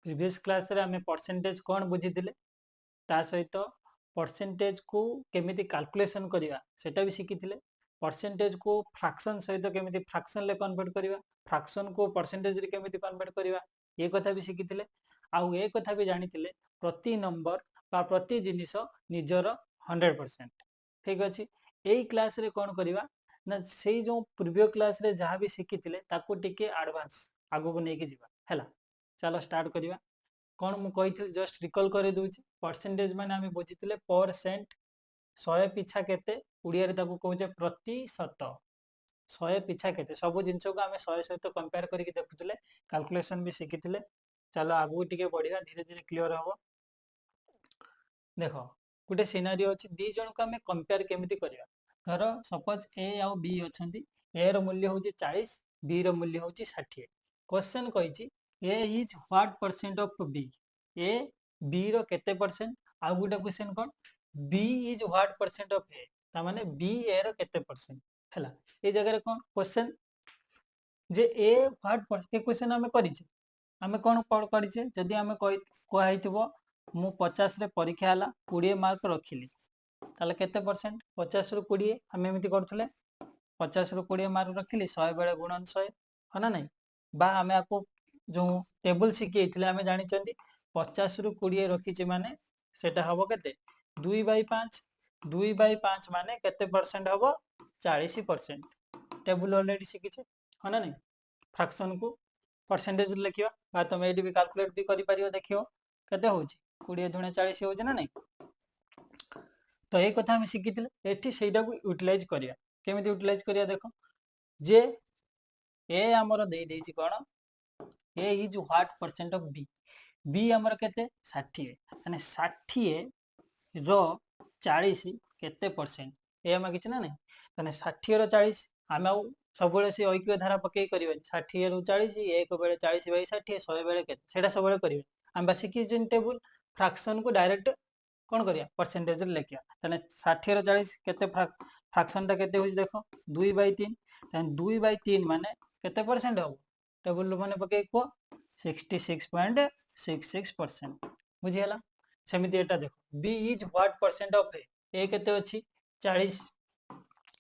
Previous class रे हमें percentage कौन बुझीथिले ता सहित परसेंटेज को केमिति कैलकुलेशन करिवा सेटा भी शिखिथिले परसेंटेज को फ्रैक्शन सहित केमिति फ्रैक्शन ले कन्वर्ट करिवा फ्रैक्शन को परसेंटेज रे केमिति कन्वर्ट करिवा ये कथा भी शिखिथिले आउ ए कथा भी जानिथिले प्रति नंबर बा प्रति जिनिस निजर 100% ठीक अछि एई क्लास रे कोन करिवा ना सेई जो प्रीवियस क्लास रे जहां भी शिखिथिले ताको टिके एडवांस आगो को नेकी जिवा हैला चलो स्टार्ट करिवा कौन मु कही जस्ट रिकल कर दूची परसेंटेज माने आमे बुझीथिले परसेंट 100 पिछा केते उड़िया रे ताको कहूचे प्रतिशत 100 पिछा केते सब जिंस को आमे 100 सहित कंपेयर करके देखुथिले कैलकुलेशन भी शिखिथिले चलो आगु टिके बढ़िया धीरे धीरे क्लियर हो देखो गोटे सिनारियो अछि दी जन को आमे कंपेयर केमिति करिया धर सपोज ए आ बी अछंती ए रो मूल्य होची 40 बी रो मूल्य होची 60 क्वेश्चन कहिची A is what percent of B A B रो केते परसेंट आ गुटे क्वेश्चन कोन B is what percent of A ता माने बी ए रो केते परसेंट हला ए जगह रे कोन क्वेश्चन जे ए व्हाट परसेंट क्वेश्चन हमें करिचे हमें कोन करिचे जदी हमें को आइतबो मु 50 रे परीक्षा हला 20 मार्क रखिली ताले केते परसेंट 50 रु 20 हमें एमिति करथले 50 रु 20 मार्क रखिली 100 बेले गुणन 100 हना नहीं बा हमें आपको जो टेबल शिखिथिले हमें जानि चंदी 50 रु 20 रखिचे माने सेटा हबो केते 2/5 2/5 माने केते परसेंट हबो 40% टेबल ऑलरेडी शिखिचे हना नहीं फ्रैक्शन को परसेंटेज लिखियो बा तुम एडी भी कैलकुलेट भी करि परियो देखियो केते होची 20 दुणे 40 होची ना नहीं तो ए कथा हम शिखिथिले एठी सेटा को यूटिलाइज करिया केमिति यूटिलाइज करिया देखो जे ए हमरो दे देची कोन A is what percent of B B हमर केते 60 माने 60 रो 40 केते परसेंट ए हम किछ ना नहीं माने 60 रो 40 हम आ सब बेले से ऐक्य धारा पके करिवे 60 रो 40 एक बेले 40/60 100 बेले केते सेटा सब बेले करिवे हम बस किचन टेबल फ्रैक्शन को डायरेक्ट कोन करिया परसेंटेज रे लेखिया तने 60 रो 40 केते फ्रैक्शन ता केते होई देखो 2/3 तने 2/3 माने केते परसेंट हो टेबल माने पके को 66.66% बुझियला सेमिति एटा देखो B is what percent of A केते अछि 40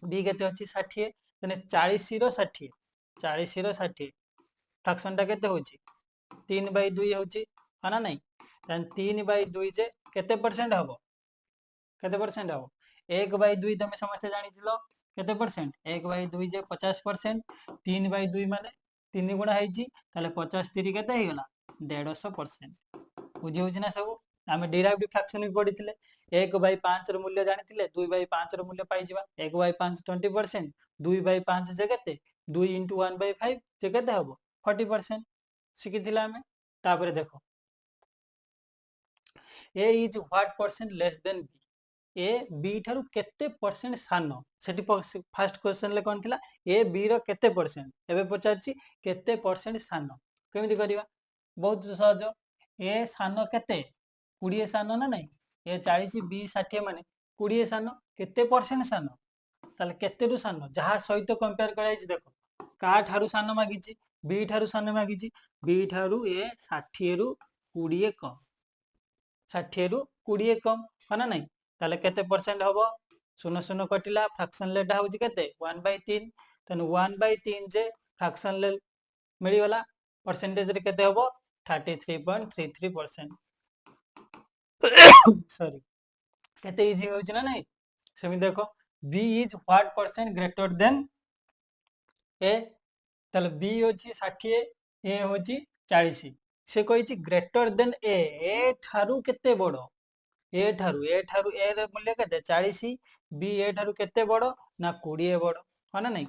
बी केते अछि 60 तने 40 रो 60 40 रो 60 फ्रैक्शन ता केते होची 3/2 होची हाना नहीं तने 3/2 जे केते परसेंट हबो 1/2 तमे समस्त जानि छिलो केते परसेंट 1/2 जे 50% 3/2 माने 3 गुणा हेची ताले 50 3 केते हे गला 150% बुझी होची ना सब आमे डिराइव्ड फ्रैक्शन भी पढिथिले 1/5 रो मूल्य जानिथिले 2/5 रो मूल्य पाई जिबा 1/5 20% 2/5 जे केते 2 * 1/5 जे केते हबो 40% सिकिथिला आमे तापरे देखो A is what percent less than B A B ठारू केते परसेंट सानो सेठी फर्स्ट क्वेश्चन ले कोन थिला ए बी रो केते परसेंट एबे पचारची केते परसेंट सानो केमिति करिवा बहुत सहज ए सानो केते 20 सानो ना नहीं ए 40 बी 60 माने 20 सानो केते परसेंट सानो ताले केते रु सानो जहा सहित कंपेयर कराइछ देखो का ठारू सानो मागिची बी ठारू सानो मागिची बी ठारू ए 60 रु 20 कम 60 रु 20 कम हना नहीं ताले केते परसेंट हबो 0 कटिला फ्रैक्शन लेटा होची केते 1/3 तने 1/3 जे फ्रैक्शन ले मिली वाला परसेंटेज रे केते हबो 33.33% सॉरी केते इजी होची ना नहीं सेमि देखो B is what percent greater than A ताले बी होची 60 ए होची 40 से कहिची ग्रेटर देन ए ठारू केते बडो ए ठारू ए रे मूल्य केते 40 बी ए ठारू केते बडो ना 20 बडो हना नहीं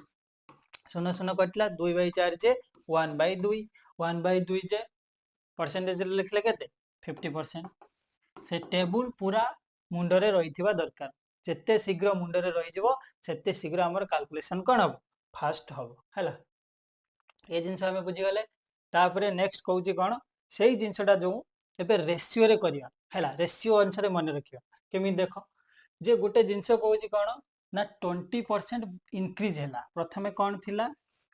0 कटला 2/4 जे 1/2 1/2 जे परसेंटेज रे लिखले केते 50% से टेबल पूरा मुंडो रे रहिथिबा दरकार जेते शीघ्र मुंडो रे रहि जिवो सेते शीघ्र हमर कैलकुलेशन कोन हबो फास्ट हबो हैला ए जिंस हमें बुझी गले तापरे नेक्स्ट कहूची कोन सेही जिंसटा जो एबे रेशियो रे करिया हैला रेशियो अनुसार मन रखियो केमि देखो जे गोटे जिंस कहूची कोन ना 20% इंक्रीज हैला प्रथमे कोन थिला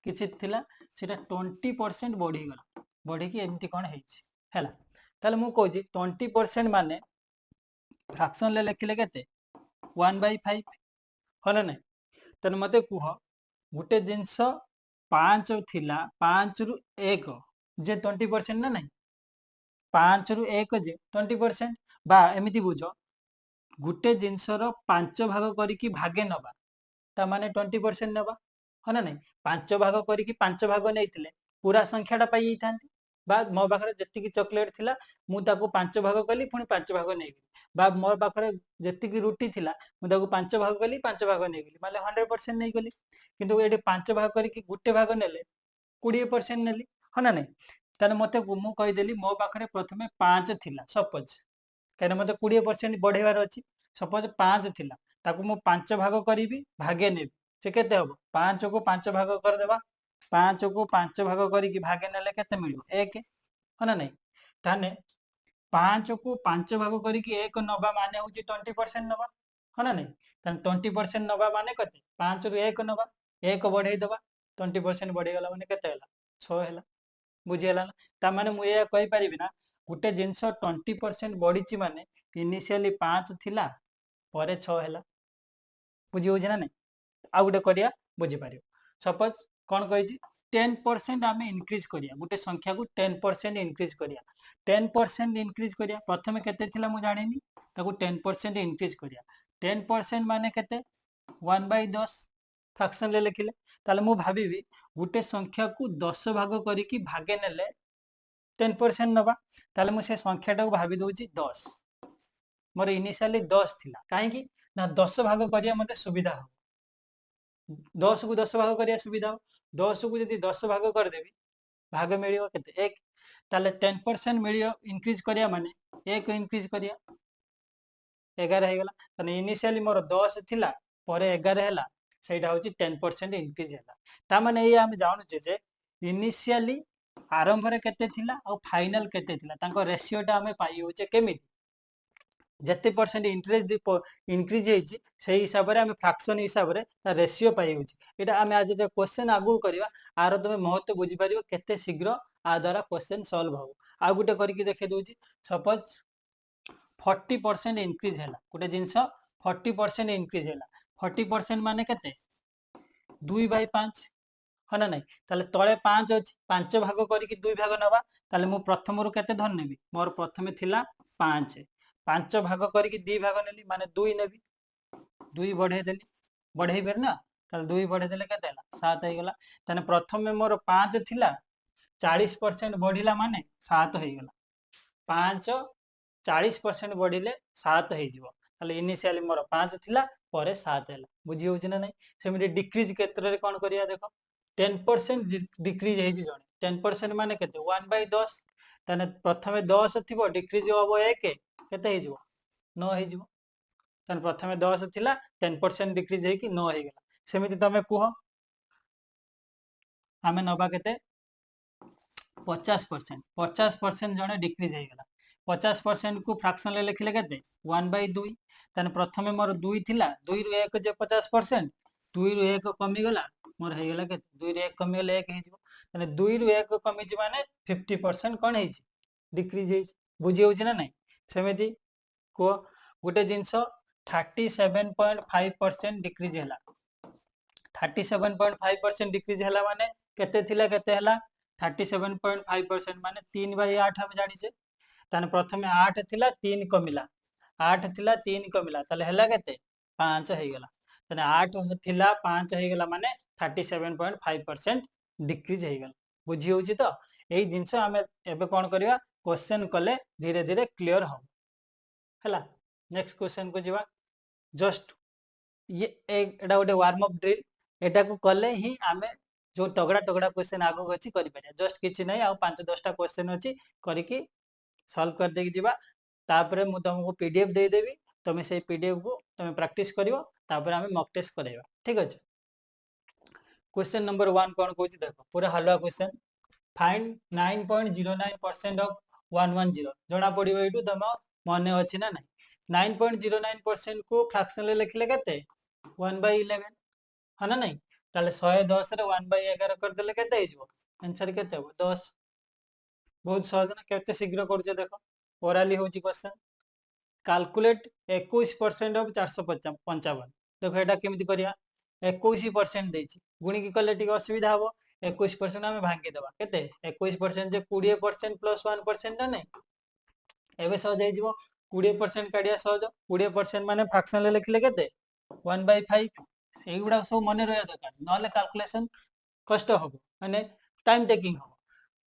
किछि थिला सेटा 20% बढ़ी गला बढ़ी कि एमती कोन हेछि हैला ताले मु कहूँ 20% माने फ्रैक्शन ले लिखले केते 1/5 हो ना नहीं। तेन मते कुह गोटे जिनस 5 थिला 5 रु 1 जे 20% ना नहीं 5 रु 1 जे 20% बा एमिति बुझ गोटे जिनसर 5 भाग करिकी भागे नबा ता माने 20% नबा हो ना नहीं। 5 भाग करिकी 5 भाग नेइतिले पूरा संख्याटा पाई जाइथांती बा मो पाखरे जतिकी चॉकलेट थिला मु ताको 5 भाग कली पुनी 5 भाग नेइगली बा मो पाखरे जतिकी रुटी थिला मु ताको 5 भाग कली 5 भाग नेइगली माने 100% नेइगली। किंतु एटे 5 भाग करिकी गुटे भाग नेले 20% नेली हो ना नहीं। ताने मते मु कहि देली मो पाखरे प्रथमे 5 थिला सपोज कहना मते 20% बढ़ेबार अछि सपोज 5 थिला ताकू मु 5 भाग करिवि भागे नेबी से केते हबो 5 को 5 भाग कर देबा 5 को 5 भाग करिकी भागे नेले केते मिलियो 1 हो ना नहीं। ताने 5 को 5 भाग करिकी 1 नबा माने होची 20% नबा हो ना नहीं। ताने 20% नबा माने कते 5 रु 1 नबा 1 बढ़ेई दबा 20% बढ़ी गला माने केते हला 6 हला बुझियला ना। ता माने मु या कहि परिबि ना गुटे जिंस 20% बढ़ीची माने इनिशियली 5 थिला परे 6 हला बुझी होची ना नहीं। आ गुटे करिया बुझी पारियो सपोज कोन कहिची 10% आमे इंक्रीज करिया गुटे संख्या को 10% इंक्रीज करिया 10% इंक्रीज करिया प्रथमे केते थिला मु जानिनी ताको 10% इंक्रीज करिया 10% माने केते 1/10 फ्रैक्शन ले लिखिले ताले मु भाबिबी गुटे संख्या को 10 भाग करिकी भागे नेले 10% नबा ताले मु से संख्याटा को भाबी दउची 10 मोर इनिशियली 10 थिला काहे कि ना 10 भाग करिया मते सुविधा हो 10 को 10 भाग करिया सुविधा हो 10 को यदि 10 भाग कर देबी भाग मिलियो केते 1 ताले 10% मिलियो इंक्रीज करिया माने 1 इंक्रीज करिया 11 हे गला तने इनिशियली मोर 10 थिला परे 11 हैला सेटा होची 10% इंक्रीज हैला ता माने ए हम जानु जे इनिशियली आरंभ रे केते थिला और फाइनल केते थिला तांको रेशियोटा हमें पाई होचे केमिति जते परसेंट इंटरेस्ट इंक्रीज हेची सेही हिसाब रे हमें फ्रैक्शन हिसाब रे ता रेशियो पाई होची एटा हमें आज जे क्वेश्चन आगु करबा आरो तमे महत्व बुझी परिबो केते शीघ्र आ द्वारा क्वेश्चन सॉल्व हो आ गुटे करके देखे दोची सपोज 40% इंक्रीज हैला गुटे जिंस 40% इंक्रीज हैला 40% माने केते 2/5 हो ना नहीं ताले तळे 5 अछि 5 भाग करिकी 2 भाग नबा ताले मु प्रथम रु केते धर नेबी मोर प्रथमे थिला 5 5 भाग करिकी 2 भाग नेली माने 2 नेबी 2 बढ़े देली बढ़े बेर ना ताले 2 बढ़े देले केते हला 7 हे गला तने प्रथमे मोर 5 थिला 40% बढ़िला माने 7 हे गला 5 40% बढ़िले 7 हे जिवो ताले इनिशियली मोर 5 थिला परे 7 हैला बुझी होची ना नहीं सेमिति डिक्रीज क्षेत्र रे कोन करिया देखो 10% डिक्रीज हेजी जणे 10% माने केते 1/10 तने प्रथमे 10 थिबो डिक्रीज होबो 1 केते हे जिवो 9 हे जिवो तने प्रथमे 10 थिला 10% डिक्रीज हे कि 9 हे गेला सेमिति तमे कुहो हमें नबा केते 50% 50% जणे डिक्रीज हे गेला 50% को फ्रैक्शन ले लिखले केते 1/2 तने प्रथमे मोर 2 थिला 2 रु 1 जे 50% 2 रु 1 कमी गला मोर हे गेला केते 2 रु 1 कमी गले 1 हे जिवो तने 2 रु 1 कमी जी माने 50% कोन हे छि डिक्रीज हे बुझी होछि ना नहीं सेमिति को गुटे जिंस 37.5% डिक्रीज हैला 37.5% डिक्रीज हैला माने केते थिला केते हैला 37.5% माने 3/8 हम जानि छे ताने प्रथमे 8 थिला 3 कमिला 8 थिला 3 कमिला ताले हैला केते 5 हे गेला तने 8 थिला 5 हे गेला माने 37.5% डिक्रीज हे गेला बुझी होछि तो एई जिंस हमें एबे कोन करिवा क्वेश्चन कले धीरे धीरे क्लियर हो हैला। नेक्स्ट क्वेश्चन को जीवा जस्ट ये एटा गोटे वार्म अप ड्रिल एटा को कले ही आमे जो तगड़ा तगड़ा क्वेश्चन आगो अछि करि परिया जस्ट किछि नै आ 5-10 टा क्वेश्चन अछि करिकि सॉल्व कर देकी जीवा तापरे मु तुमको पीडीएफ दे देबी तमे से पीडीएफ को तमे प्रैक्टिस करिवो तापरे आमे मॉक टेस्ट करैबा ठीक अछि। क्वेश्चन नंबर 1 कोन कहूची देखो पूरा हलवा क्वेश्चन फाइंड 9.09% ऑफ 110 जणा पडिबो एटू तम मने अछि ना नहीं 9.09% को फ्रैक्शन ले लिखले केते 1/11 है ना नहीं ताले 110 रे 1/11 कर देले केते हिजबो आंसर केते हो 10 बहुत सहज ना केते शीघ्र करजे देखो ओराली होची क्वेश्चन कैलकुलेट 21% ऑफ 455 देखो एटा केमिति करिया 21% देछि गुणी की कले टिके असुविधा हबो 21% आमे भांगी देबा केते 21% जे 20% प्लस 1% ना नै एबे सहज जाई जीवो 20% काढिया सहज 20% माने फ्रैक्शन ले लिखले केते 1/5 सेही गुडा सब मने रहया दरकार नले कैलकुलेशन कष्ट हबो माने टाइम टेकिंग हबो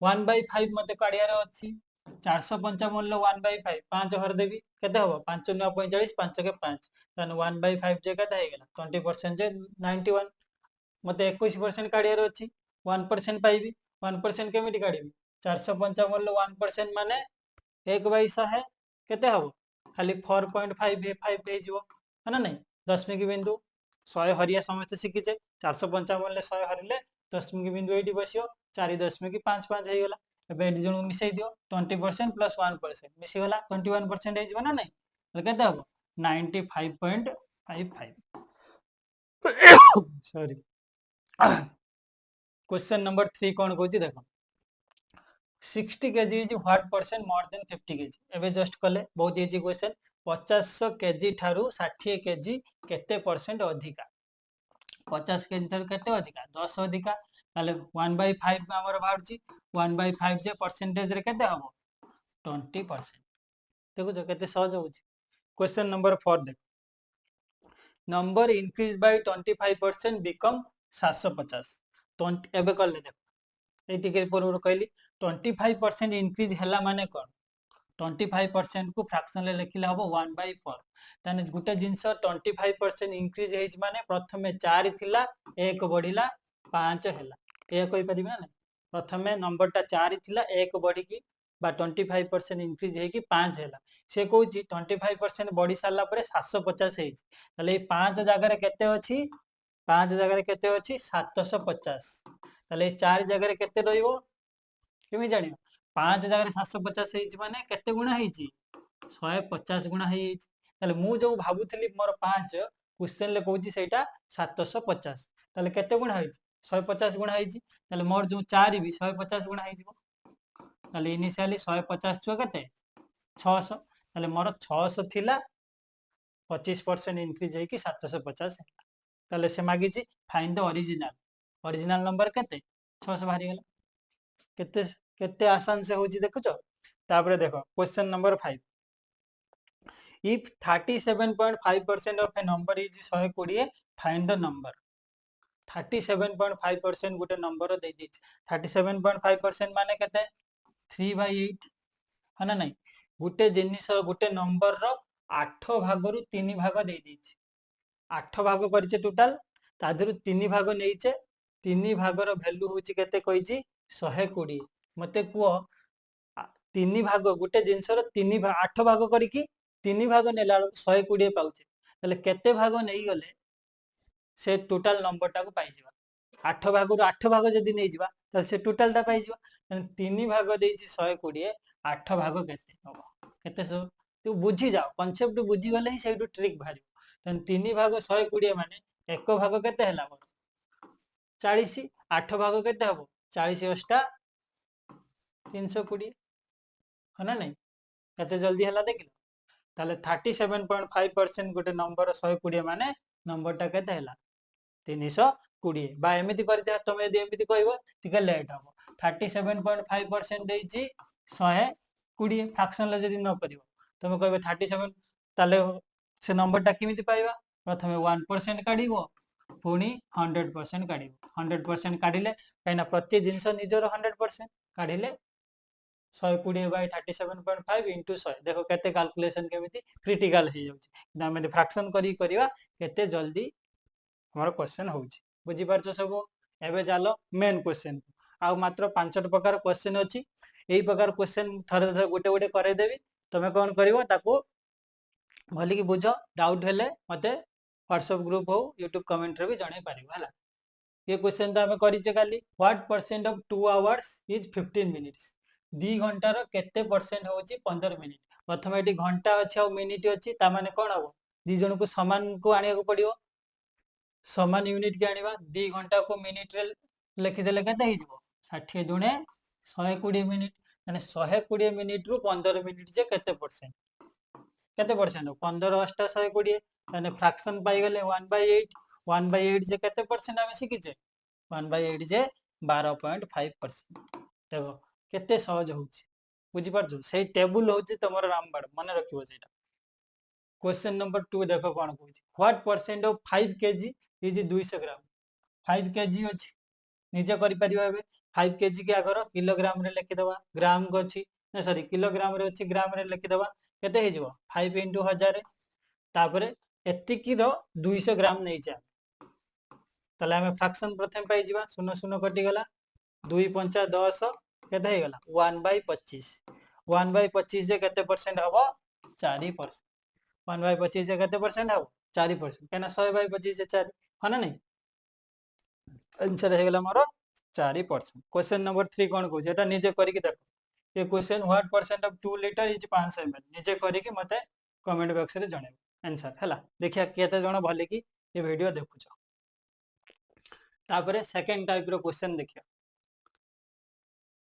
1/5 मते काढियार अछि 455 लो 1/5 5 हर देबी केते हबो 5 9 45 5 के 5 तन 1/5 जे केते हे गेला 20% जे 91 मते 21% काढियार अछि 1% पाइबी 1% केमिति काढिबी 455 लो 1% माने 1/100 केते हबो खाली 4.5 हे जिवो है ना नै दशमिक बिंदु 100 हरिया समस्त शिखिचे 455 ले 100 हरिले दशमिक बिंदु एठी बसियो 4.55 हे गेला एबे एठी जणो मिसै दियो 20% प्लस 1% मिसि गेला 21% हे जिवो ना नै तो केते हबो 95.55 सॉरी क्वेश्चन नंबर 3 कोन कहूची देखो 60 kg is what percent more than 50 kg एबे जस्ट कले बहुत इजी क्वेश्चन 50 kg ठारू 60 kg केते परसेंट अधिका 50 kg ठारू केते अधिका 10 अधिका ताले 1/5 हमर बाहरची 1/5 जे परसेंटेज रे केते हबो 20% देखो जो केते सहज होची क्वेश्चन नंबर 4 देखो नंबर इंक्रीज बाय 25% बिकम 750 एबे कले देखो एति के पूर्व कहली 25% इंक्रीज हैला माने कोन 25% को फ्रैक्शन ले लिखिले हबो 1/4 ताने गुटे जिंस 25% इंक्रीज हेज माने प्रथमे 4 थिला 1 बढ़िला 5 हैला ए कोइ परिबा ना प्रथमे नंबर टा 4 थिला 1 बढ़ी की बा 25% इंक्रीज हे की 5 हैला से कहूची 25% बढ़ी साला परे 750 हेज तले ए 5 जगह रे केते अछि 5 जगह रे केते अछि 750 तले 4 जगह रे केते रहइबो केमि जानियो 5 जगह रे 750 हेज माने केते गुणा हेजी 150 गुणा हेज तले मु जो भाबुथली मोर 5 क्वेश्चन ले कहूची सेटा 750 तले केते गुणा हेज 150 गुणा हेजी तले मोर जो 4 भी 150 गुणा हेजिबो तले इनिशियली 150 छुआ केते 600 तले मोर 600 थिला 25% इंक्रीज हे की 750 तले से मागी छी फाइंड द ओरिजिनल नंबर केते 600 बाहरी गेला केते केते आसान से होची देखुचो तापरे देखो question number 5 if 37.5% of A number is 120 find the number 37.5% Gute number दे दिछ 37.5% माने केते 3/8 है ना नहीं गुटे जिनिस गुटे नंबर रो 8 भाग रु 3 भाग दे दिछ 8 भाग करचे टोटल तादरु 3 भाग नेइचे 3 भाग रो वैल्यू होची केते कहिची 120 मते कुओ 3 भाग गुटे जिनिस रो 3 भाग 8 भाग करिकी 3 भाग नेला 120 पाउचे तले केते भाग नेई गले से टोटल नंबर टाको पाई जिबा 8 भाग रु 8 भाग जदी नेई जिबा त से टोटल ता पाई जिबा 3 भाग देइची 120 8 भाग केते हबो केते सो तू बुझी जाओ कांसेप्ट बुझी गले ही सेटू ट्रिक भारी तन 3 भाग 120 माने एक भाग केते हला 40 8 भाग केते हबो 40 अष्टा 320 है ना नहीं केते जल्दी हला देखिलो ताले 37.5% गुटे नंबर 120 माने नंबर टा केते हला 320 बा एमिति करते तुम यदि एमिति कहबो तिके लेट हबो 37.5% देइची 120 फ्रैक्शन ले जदी न करिवो तुम कहबे 37 ताले से नंबर टा किमिति पाइबा प्रथमे 1% काढिबो पुनी 100% काढिबो 100% काढिले काइना प्रति जिंस निजर 100% काढिले 120/37.5 into 100 देखो केते कैलकुलेशन केमिति क्रिटिकल हे जाउची नामे फ्रैक्शन करी करिवा केते जल्दी हमर क्वेश्चन होउची बुझी पारछो सब एबे जालो मेन क्वेश्चन आ मात्र 5 प्रकार क्वेश्चन अछि एई प्रकार क्वेश्चन थरे थरे गोटे गोटे करे देबी तमे कोन करिवो ताको भली की बुझो डाउट हेले मते व्हाट्सएप ग्रुप हो यूट्यूब कमेंट रे भी जणे पारिबो हला ये क्वेश्चन तो हमें करिचे काली what percent of 2 hours is 15 minutes 2 घंटा रो केते परसेंट होची 15 मिनिट प्रथमे एटी घंटा अछि और मिनिट अछि ता माने कोन हबो दी जन को समान को आनिया को पड़ियो समान यूनिट के आनिबा 2 घंटा को मिनिट रे लिखि देले केते हिजबो 60 दुने 120 मिनिट माने 120 मिनिट रु 15 मिनिट जे केते परसेंट 15 अष्टा 120 माने फ्रैक्शन पाई गले 1/8 1/8 जे केते परसेंट आमे शिखिचे 1/8 जे 12.5%। देखो केते सहज होउची बुझी पारछु सेही टेबल होउची तमरो रामबाण मन रखिबो सेटा। क्वेश्चन नंबर 2 देखो कोन कहूची what percent of 5 KG is 200 gram 5 KG अछि निजे करि परिबा एबे 5 केजी के आगर किलोग्राम रे लिखि दबा ग्राम को अछि ना सॉरी किलोग्राम रे अछि ग्राम रे लिखि दबा केते हे जिवो 5 * 1000 तापरे एतिकी रो 200 ग्राम नै जा तले हमें फ्रैक्शन प्रथम पाई जिबा 0 0 कटि गला 2 5 10 केते हे गला 1/25 1/25 जे केते परसेंट हबो 4% 1/25 जे केते परसेंट हबो 4% केना 100/25 जे 4 हना नै आंसर हे गला मोर 4%। क्वेश्चन नंबर 3 कोन कहू एटा निजे करि के देखो ये question what percent of 2 litre is 500 ml निजे करि के मते कमेंट बॉक्स रे जणाइबो आंसर हला देखिया केते जण भले की ये वीडियो देखुछो। तापरे सेकंड टाइप रो क्वेश्चन देखिया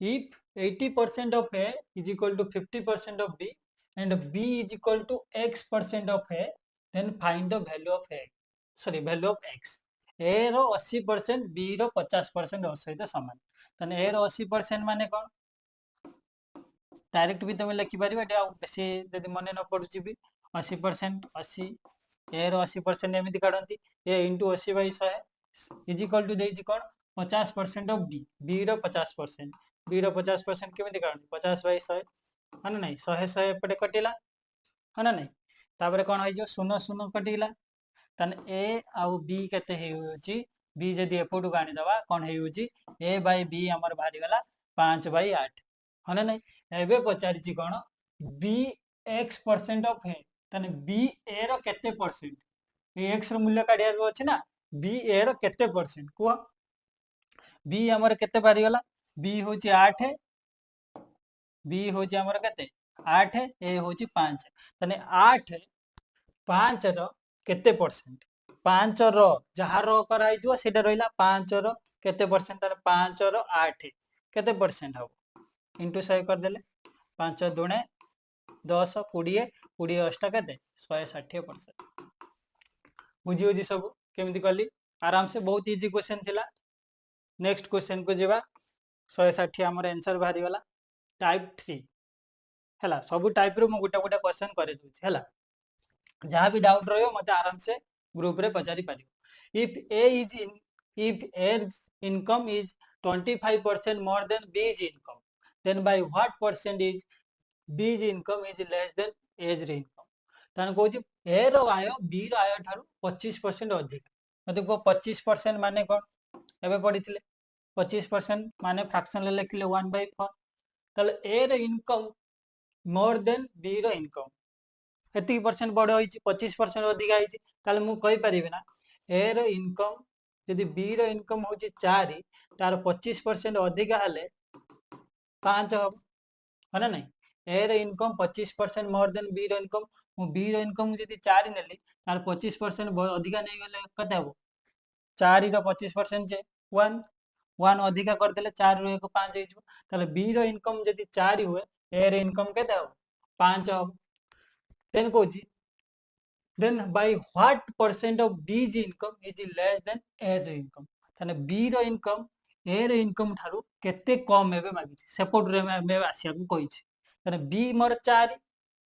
if 80% of A is equal to 50% of B and B is equal to X% of A then find the value of A sorry value of X A रो 80% B रो 50% सहित समान तने A रो 80% माने कोन direct भी तुम लिखि परिबा एटा बेसी जदी मने न पडुची भी 80% 80 A रो 80% एमिति काढंती A * 80/100 इज इक्वल टू देइची कोन 50% ऑफ B B रो 50% B रो 50% केमिति काढंती 50/100 हन नै 100 100 एपटे कटिला हन नै तापरे कोन होई जो 0 0 कटिला तने A आउ B केते हे होची B जदी एपटु गाणी दबा कोन हे होची A / B हमर भारी गला 5/8 हन नै एबे पचारिची कोन B X% ऑफ A तने B A रो केते परसेंट ए X रो मूल्य काढियार अछि ना B A रो केते परसेंट को B हमर केते भारी गला B होची 8 B होची हमर केते 8 A होची 5 तने 8 5 रो केते परसेंट 5 रो जहा रो कराई दियो सेटा रहिला 5 रो केते परसेंट तर 5 रो 8 केते परसेंट हो इनटू 100 कर देले 5 दुणे 10 20 20 अष्टा केते 160% बुझी होजी सब केमिति करली आराम से बहुत इजी क्वेश्चन थिला। नेक्स्ट क्वेश्चन को जेबा 160 हमर आंसर बाहरी गला टाइप 3 हला सब टाइप रो म गुटा गुटा क्वेश्चन करे दूची हला जहां भी डाउट रहियो मते आराम से ग्रुप रे पचारी पारियो if A's income is 25% more than B's income then by what percent is B's income is less than A's income तन कहूची A रो आय B रो आय थारु 25% अधिक मते को 25% माने कोन एबे पढिथिले 25% माने फ्रैक्शन ले लिखले 1/4 तले A रो इनकम मोर देन B रो इनकम एति परसेंट बड़ होईची 25% अधिक आईची ताले मु कहि परिबे ना A रो इनकम यदि B रो इनकम होची 4 तार 25% अधिक हले 5 हो हना नै A रो इनकम 25% मोर देन B रो इनकम मु B रो इनकम यदि 4 नेली तार 25% अधिक नै गले कते हो 4 रो 25% जे 1 1 अधिक कर देले 4 रो 1 5 हे जिवो ताले B रो इनकम यदि 4 हुए A रो इनकम केते हो 5 हो then कहूची then by what percent of B's income is less than A's income थाने B रो इनकम A रो इनकम थारु केते कम हेबे मागिची सपोर्ट रे मे आसिया को कहिची थाने B मोर 4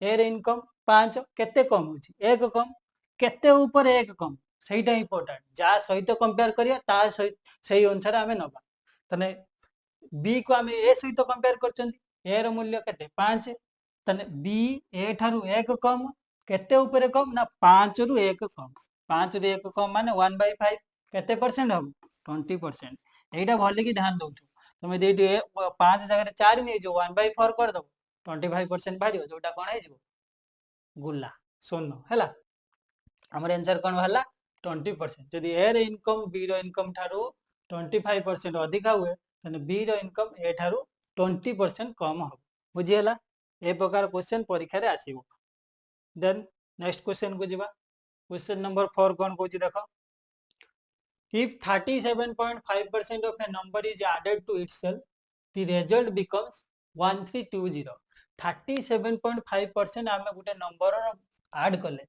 A रो इनकम 5 केते कम होची 1 कम केते ऊपर 1 कम सेहीटा इंपोर्टेंट जा सहित कंपेयर करिया ता सहित सेही अनुसार हमें नबा तने B को हमें A सहित कंपेयर करचंती A रो मूल्य केते 5 तने B A थारु 1 कम केते ऊपर कम ना 5 रु 1 कम 5 रु 1 कम माने 1/5 केते परसेंट हम 20% एटा भले की ध्यान दउथु तमे देटी 5 जगह रे 4 नै जो 1/4 कर दो 25% भारियो जोटा कोन हे जो गुल्ला सोनो हैला हमर आंसर कोन भला 20% यदि A रे इनकम B रो इनकम थारु 25% अधिक हुए तने B रो इनकम A थारु 20% कम हो बुझियला ए प्रकार क्वेश्चन परीक्षा रे आसीबो देन नेक्स्ट क्वेश्चन को जिबा क्वेश्चन नंबर 4 कोन कोची देखो if 37.5% of a number is added to itself the result becomes 1320 37.5% आम गोटे नंबर ऐड कले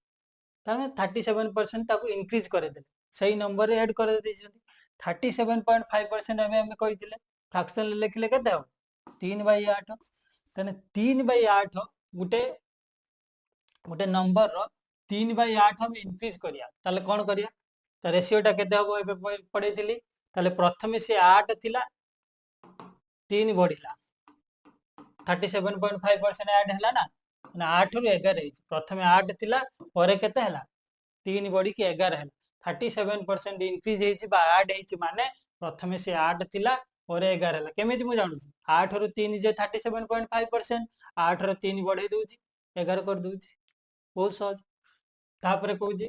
37% इनक्रीज कर सही नंबर ऐड कर 37.5% आम कही फ्रैक्शन लिखले के 3/8 तेने 3/8 गोटे गोटे नंबर रो 3/8 हम इनक्रीज करिया ताले कोन करिया तो रेशियोटा केते हबो एबे पढैतिली ताले प्रथमे से 8 थिला 3 बढ़िला 37.5% ऐड हैला ना 8 रु 11 है प्रथमे 8 थिला परे केते हैला 3 बढ़ी के 11 हैला 37% इनक्रीज हेछि बा ऐड हेछि माने प्रथमे से 8 थिला परे 11 हैला केमिति मु जानुछि 8 रु 3 जे 37.5% 8 रु 3 बढ़ै दोछि 11 कर दोछि बहुत सहज तापरे कहूछि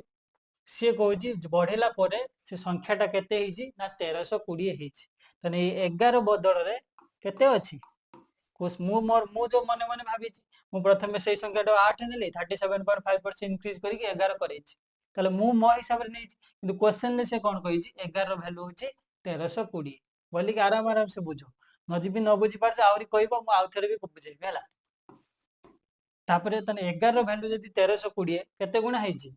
सी कहूछि बढ़ेला परे से संख्याटा केते हेछि ना 1320 हेछि तने 11 बदल रे केते अछि मु जो मने मने भाभी मु प्रथमे से संख्याटा 8 नेली 37.5% इनक्रीज करी 11 करैछि ताले मु मो हिसाब रे नै किंतु क्वेश्चन ने से कोन कहिछि 11 रो वैल्यू होछि 1320 बोली के आराम आराम से बुझो नजिबी न बुझी पारछ आउरी कहबो मु आउथरे भी बुझेबी हला तापरे तने 11 रो वैल्यू जदी 1320 केते गुणा हेछि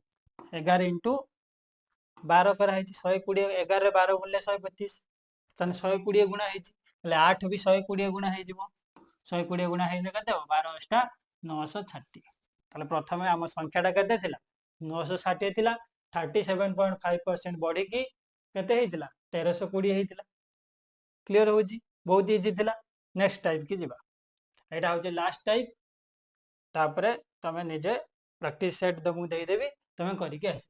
11 * 12 करा हेछि 120 11 रे 12 गुणले 125 तने 120 गुणा हेछि ले 8 भी 120 गुणा हे जिवो 120 गुणा हेले केते 12 अष्टा 960 ताले प्रथमे हम संख्याटा केते थिला 960 थिला 37.5% बढ़ी की केते हेतिला 1320 हेतिला क्लियर होजी बहुत इजी थिला नेक्स्ट टाइप की जिबा एटा होजे लास्ट टाइप तापरे तमे निजे प्रैक्टिस सेट दमु देई देबी तमे करी के आस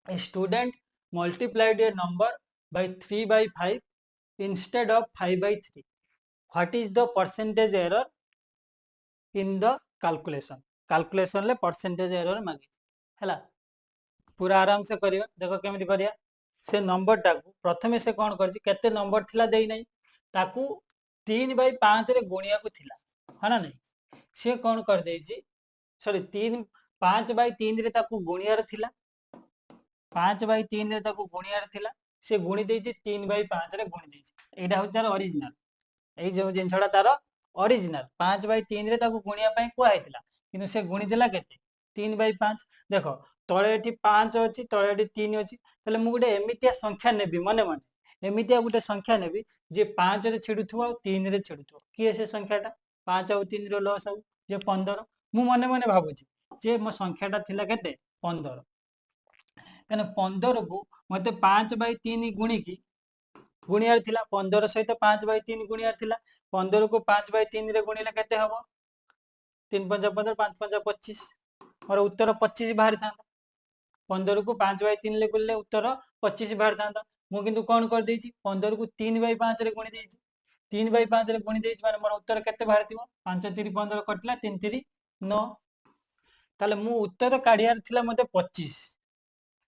a student multiplied a number by 3/5 instead of 5/3 what is the percentage error in the calculation ले percentage error मागी हैला पूरा आराम से करिया देखो केमिति करिया से नंबर टाकू प्रथमे से कोन करछि केते नंबर थिला देई नै ताकू 3/5 रे गुणिया को थिला हना नै से कोन कर देछि सॉरी 5/3 रे ताकू गुणिया रे थिला 5/3 रे ताकू गुणिया रे थिला से गुणी देछि 3/5 रे गुणी देछि एडा हो तार ओरिजिनल ए जो जिनसडा तार ओरिजिनल 5/3 रे ताकू गुणिया पई को आइतिला किनु से गुणी देला केते 3/5 देखो तळे एठी 5 अछि तळे एठी 3 अछि तले मु गुटे एमितिया संख्या नेबी मने मने एमितिया गुटे संख्या नेबी जे 5 रे छेडुथुवा 3 रे छेडुथुवा की से संख्याटा 5 और 3 रो लॉस आउ जे 15 मु मने मने भाबुची जे मो संख्याटा थिला केते 15 तने 15 को मते 5/3 गुणी की गुणियार थिला 15 सहित 5/3 गुणियार थिला 15 को 5/3 रे गुणिले केते हबो 3 5 15 5 5 25 और उत्तर 25 बाहर था 15 को 5/3 ले गुणले उत्तर 25 बाहर था मु किंतु कोन कर देछि 15 को 3/5 रे गुणी देछि 3/5 रे गुणी देछि माने मोर उत्तर केते बाहर थिबो 5 3 15 कटला 3 3 9 ताले मु उत्तर काढियार थिला मते 25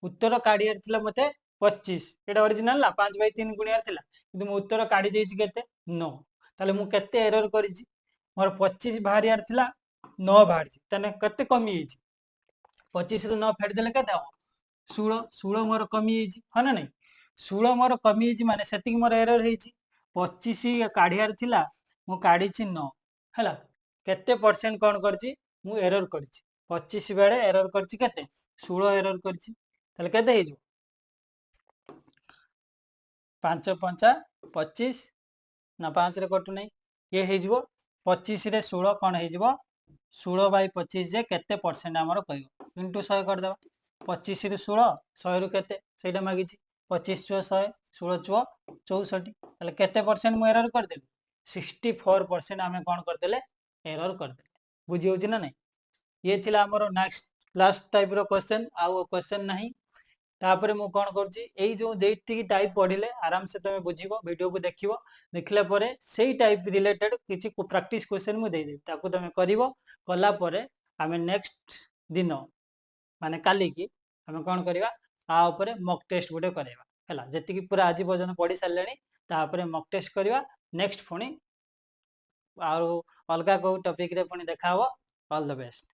उत्तर काढियार थिला मते 25 एटा ओरिजिनल ना 5/3 गुणियार थिला किंतु मु उत्तर काढी देछि केते 9 ताले मु केते एरर करिछि मोर 25 बाहरियार थिला 9 बाहरछि तने केते कमी हेछि 25 रु 9 फेड देले केते हो 16 16 मोर कमी हेछि हना नै 16 मोर कमी हेछि माने सेति मोर एरर हेछि 25 काढियार थिला मु काढिछि 9 हला केते परसेंट कोन करछि मु एरर करछि 25 बेले एरर करछि केते 16 एरर करछि ताले केते हेजो 5 5 25 ना 5 रे कटु नै ये हेजबो 25 रे 16 कोन हेजबो 16/25 जे केते परसेंट हमर कहबो इनटू 100 कर देबा 25 रे 16 100 रु केते सेटा मागिछि 25 * 100 16 * 64 ताले केते परसेंट मु एरर कर देली 64% हमें कोन कर देले एरर कर देले बुझी होछि ना नै ये थिला हमर नेक्स्ट लास्ट टाइप रो क्वेश्चन आउ क्वेश्चन नाही तापरे मु कोन करछि एई जो जेति टाइप पढिले आराम से तमे बुझिबो वीडियो को देखिबो देखले परे सेही टाइप रिलेटेड किछि प्रैक्टिस क्वेश्चन मु दे दे ताकू तमे करिवो कला परे हमें नेक्स्ट दिन माने काली की हमें कोन करिवा आ ऊपर मॉक टेस्ट गुटे करेबा हला जति की पूरा आज भजन पढी सारलेनी तापरे मॉक टेस्ट करिवा नेक्स्ट फुनी आरो अलगा को टॉपिक रे फुनी देखावो ऑल द बेस्ट।